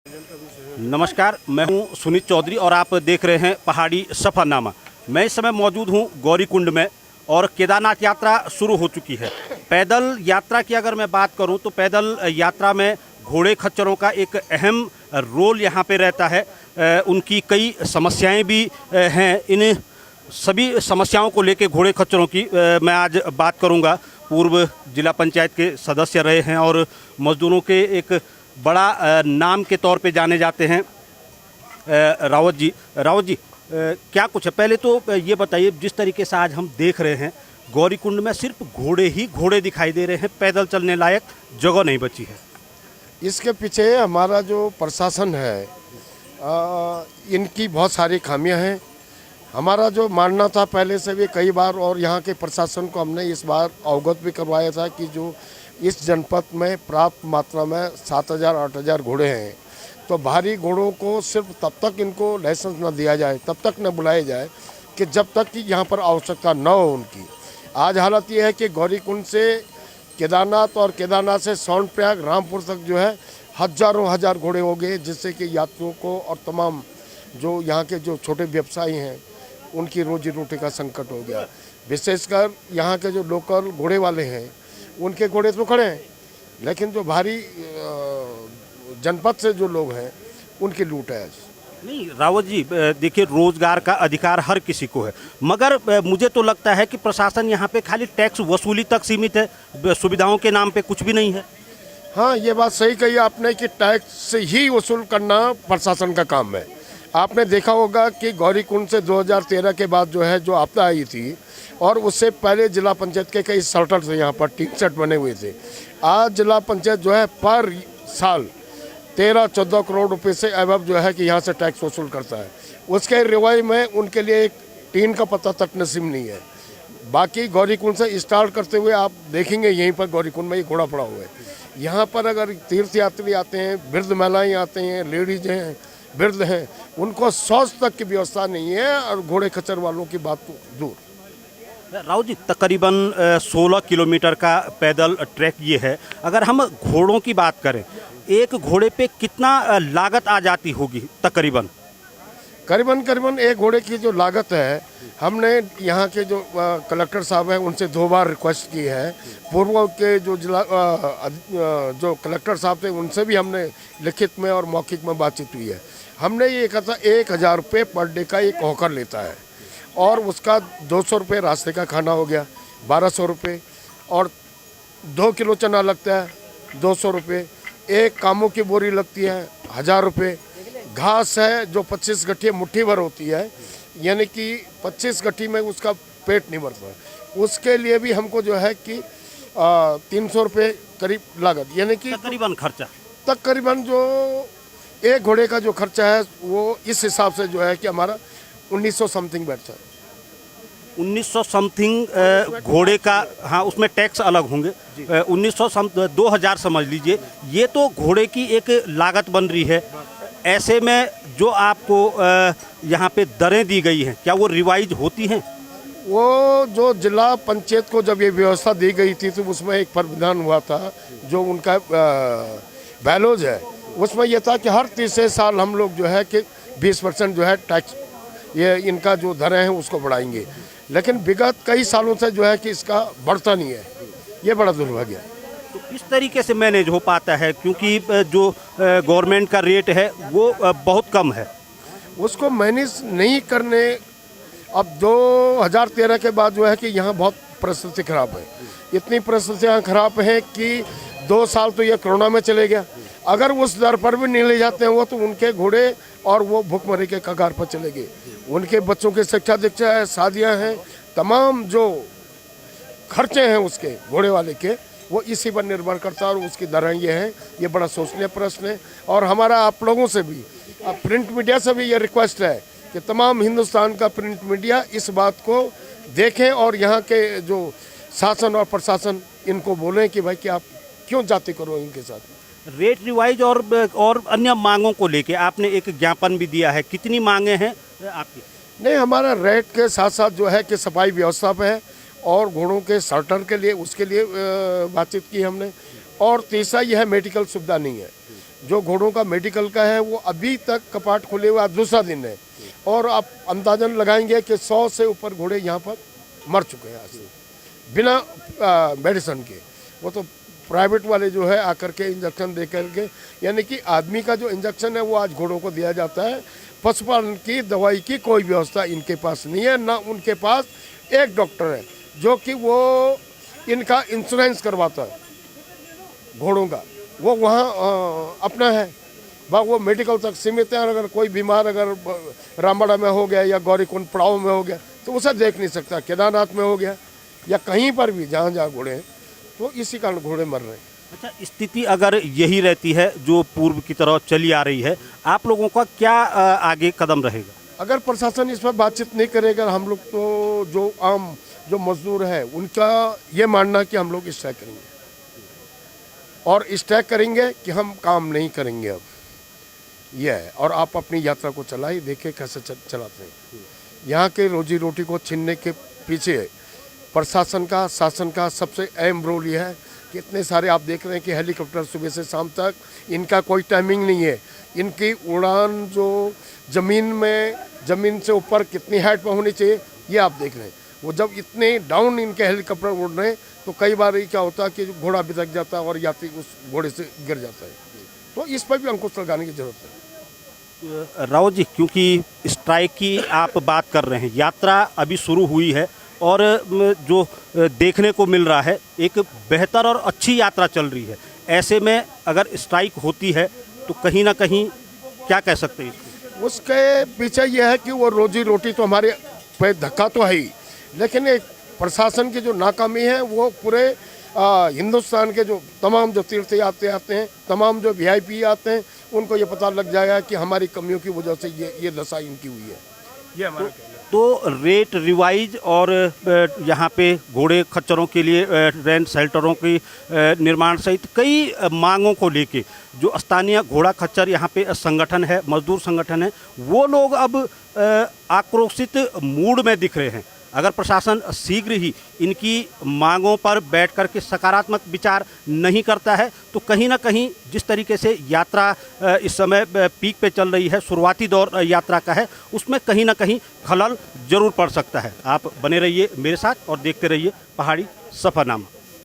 नमस्कार, मैं हूं सुनीत चौधरी और आप देख रहे हैं पहाड़ी सफ़रनामा। मैं इस समय मौजूद हूं गौरीकुंड में और केदारनाथ यात्रा शुरू हो चुकी है। पैदल यात्रा की अगर मैं बात करूं तो पैदल यात्रा में घोड़े खच्चरों का एक अहम रोल यहां पे रहता है। उनकी कई समस्याएं भी हैं। इन सभी समस्याओं को लेकर घोड़े खच्चरों की मैं आज बात करूंगा। पूर्व जिला पंचायत के सदस्य रहे हैं और मजदूरों के एक बड़ा नाम के तौर पे जाने जाते हैं रावत जी। क्या कुछ है, पहले तो ये बताइए, जिस तरीके से आज हम देख रहे हैं गौरीकुंड में सिर्फ घोड़े ही घोड़े दिखाई दे रहे हैं, पैदल चलने लायक जगह नहीं बची है। इसके पीछे हमारा जो प्रशासन है इनकी बहुत सारी खामियां हैं। हमारा जो मानना था पहले से भी कई बार, और यहाँ के प्रशासन को हमने इस बार अवगत भी करवाया था कि जो इस जनपद में पर्याप्त मात्रा में 7,000-8,000 घोड़े हैं, तो भारी घोड़ों को सिर्फ तब तक इनको लाइसेंस न दिया जाए, तब तक न बुलाया जाए कि जब तक कि यहाँ पर आवश्यकता न हो उनकी। आज हालत ये है कि गौरीकुंड से केदारनाथ और केदारनाथ से सोनप्रयाग रामपुर तक जो है हजारों हजार घोड़े हो गए, जिससे कि यात्रियों को और तमाम जो यहाँ के जो छोटे व्यवसायी हैं उनकी रोजी रोटी का संकट हो गया। विशेषकर यहाँ के जो लोकल घोड़े वाले हैं उनके घोड़े तो खड़े हैं, लेकिन जो भारी जनपद से जो लोग हैं उनकी लूट है। नहीं रावत जी, देखिए रोजगार का अधिकार हर किसी को है, मगर मुझे तो लगता है कि प्रशासन यहाँ पे खाली टैक्स वसूली तक सीमित है, सुविधाओं के नाम पे कुछ भी नहीं है। हाँ, ये बात सही कही आपने कि टैक्स ही वसूल करना प्रशासन का काम है। आपने देखा होगा कि गौरीकुंड से 2013 के बाद जो है जो आपदा आई थी, और उससे पहले जिला पंचायत के कई शेल्टर थे, यहाँ पर टीन सेट बने हुए थे। आज जिला पंचायत जो है पर साल 13-14 करोड़ रुपए से अबव जो है कि यहाँ से टैक्स वसूल करता है। उसके रिवाई में उनके लिए एक टीन का पत्ता तक नसीब नहीं है। बाकी गौरीकुंड से स्टार्ट करते हुए आप देखेंगे यहीं पर गौरीकुंड में ये घोड़ा पड़ा हुआ है। यहाँ पर अगर तीर्थ यात्री आते हैं, वृद्ध महिलाएँ आते हैं, लेडीज हैं, वृद्ध हैं, उनको शौच तक की व्यवस्था नहीं है, और घोड़े खच्चर वालों की बात तो दूर। राव जी, तकरीबन 16 किलोमीटर का पैदल ट्रैक ये है। अगर हम घोड़ों की बात करें, एक घोड़े पे कितना लागत आ जाती होगी तकरीबन? करीबन एक घोड़े की जो लागत है, हमने यहाँ के जो कलेक्टर साहब हैं उनसे 2 बार रिक्वेस्ट की है। पूर्व के जो जिला जो कलेक्टर साहब थे उनसे भी हमने लिखित में और मौखिक में बातचीत हुई है। हमने ये कहा था 1,000 रुपये पर डे का एक हॉकर लेता है, और उसका 200 रुपये रास्ते का खाना हो गया 1,200 रुपये, और 2 किलो चना लगता है 200 रुपये, एक कामों की बोरी लगती है 1,000 रुपये, घास है जो 25 गट्ठी मुट्ठी भर होती है, यानी कि 25 गट्ठी में उसका पेट नहीं भरता है, उसके लिए भी हमको जो है कि 300 रुपये करीब लागत, यानी कि तकरीबन खर्चा तकरीबन जो एक घोड़े का जो खर्चा है वो इस हिसाब से जो है कि हमारा 1900 समथिंग बैठता है। 1900 समथिंग घोड़े का, हाँ उसमें टैक्स अलग होंगे। 2000 समझ लीजिए, ये तो घोड़े की एक लागत बन रही है। ऐसे में जो आपको यहाँ पे दरें दी गई हैं, क्या वो रिवाइज होती हैं? वो जो जिला पंचायत को जब ये व्यवस्था दी गई थी तो उसमें एक प्रावधान हुआ था, जो उनका बैलोज है, उसमें यह था कि हर तीसरे साल हम लोग जो है कि 20% जो है टैक्स, ये इनका जो दरें हैं उसको बढ़ाएंगे। लेकिन विगत कई सालों से जो है कि इसका बढ़ता नहीं है, ये बड़ा दुर्भाग्य है। तो किस तरीके से मैनेज हो पाता है, क्योंकि जो गवर्नमेंट का रेट है वो बहुत कम है, उसको मैनेज नहीं करने। अब 2013 के बाद जो है कि यहाँ बहुत परिस्थिति खराब है, इतनी परिस्थितियाँ खराब हैं कि 2 साल तो ये कोरोना में चले गया। अगर उस दर पर भी नहीं ले जाते हैं वो, तो उनके घोड़े और वो भुखमरी के कगार पर चले गए। उनके बच्चों की शिक्षा दीक्षा है, शादियां हैं, तमाम जो खर्चे हैं उसके घोड़े वाले के, वो इसी पर निर्भर करता है, और उसकी दरें ये हैं। ये बड़ा सोचनीय प्रश्न है, और हमारा आप लोगों से भी, प्रिंट मीडिया से भी ये रिक्वेस्ट है कि तमाम हिंदुस्तान का प्रिंट मीडिया इस बात को देखें, और यहाँ के जो शासन और प्रशासन इनको बोलें कि भाई कि आप क्यों जाति करो इनके साथ। रेट रिवाइज और अन्य मांगों को लेके आपने एक ज्ञापन भी दिया है, कितनी मांगे हैं आपकी? नहीं, हमारा रेट के साथ साथ जो है कि सफाई व्यवस्था पे है, और घोड़ों के शर्टर के लिए उसके लिए बातचीत की हमने, और तीसरा यह है मेडिकल सुविधा नहीं है। जो घोड़ों का मेडिकल का है वो अभी तक कपाट खुले हुए आज दूसरा दिन है, और आप अंदाजन लगाएंगे कि 100 से ऊपर घोड़े यहाँ पर मर चुके हैं आज से, बिना मेडिसिन के। वो तो प्राइवेट वाले जो है आकर के इंजेक्शन दे करके, यानी कि आदमी का जो इंजेक्शन है वो आज घोड़ों को दिया जाता है। पशुपालन की दवाई की कोई व्यवस्था इनके पास नहीं है, ना उनके पास एक डॉक्टर है जो कि वो इनका इंश्योरेंस करवाता है घोड़ों का, वो वहाँ अपना है वो मेडिकल तक सीमित है। अगर कोई बीमार अगर रामबाड़ा में हो गया या गौरीकुंड पड़ाव में हो गया तो उसे देख नहीं सकता, केदारनाथ में हो गया या कहीं पर भी जहाँ जहाँ घोड़े हैं, तो इसी कारण घोड़े मर रहे हैं। अच्छा, स्थिति अगर यही रहती है जो पूर्व की तरह चली आ रही है, आप लोगों का क्या आगे कदम रहेगा? अगर प्रशासन इस पर बातचीत नहीं करेगा, हम लोग तो जो आम जो मजदूर है उनका ये मानना कि हम लोग स्ट्राइक करेंगे, और स्ट्राइक करेंगे कि हम काम नहीं करेंगे अब, यह है। और आप अपनी यात्रा को चलाइए, देखिए कैसे चलाते हैं। यहाँ के रोजी रोटी को छीनने के पीछे प्रशासन का, शासन का सबसे अहम रोल यह है कि इतने सारे आप देख रहे हैं कि हेलीकॉप्टर सुबह से शाम तक, इनका कोई टाइमिंग नहीं है। इनकी उड़ान जो ज़मीन से ऊपर कितनी हाइट पर होनी चाहिए ये आप देख रहे हैं। वो जब इतने डाउन इनके हेलीकॉप्टर उड़ रहे हैं तो कई बार ये क्या होता है कि घोड़ा बिदक जाता है और यात्री उस घोड़े से गिर जाता है। तो इस पर भी अंकुश लगाने की जरूरत है। रावत जी, क्योंकि स्ट्राइक की आप बात कर रहे हैं, यात्रा अभी शुरू हुई है और जो देखने को मिल रहा है एक बेहतर और अच्छी यात्रा चल रही है। ऐसे में अगर स्ट्राइक होती है तो कहीं ना कहीं क्या कह सकते हैं इसको? उसके पीछे यह है कि वो रोजी रोटी तो हमारे पे धक्का तो है ही, लेकिन एक प्रशासन की जो नाकामी है वो पूरे हिंदुस्तान के जो तमाम जो तीर्थयात्री आते हैं, तमाम जो वीआईपी आते हैं, उनको ये पता लग जाएगा कि हमारी कमियों की वजह से ये दशा इनकी हुई है। ये हमारा तो रेट रिवाइज और यहाँ पे घोड़े खच्चरों के लिए रेंट शेल्टरों की निर्माण सहित कई मांगों को लेके जो स्थानीय घोड़ा खच्चर यहाँ पे संगठन है, मजदूर संगठन है, वो लोग अब आक्रोशित मूड में दिख रहे हैं। अगर प्रशासन शीघ्र ही इनकी मांगों पर बैठ कर के सकारात्मक विचार नहीं करता है तो कहीं ना कहीं जिस तरीके से यात्रा इस समय पीक पे चल रही है, शुरुआती दौर यात्रा का है, उसमें कहीं ना कहीं खलल जरूर पड़ सकता है। आप बने रहिए मेरे साथ और देखते रहिए पहाड़ी सफरनामा।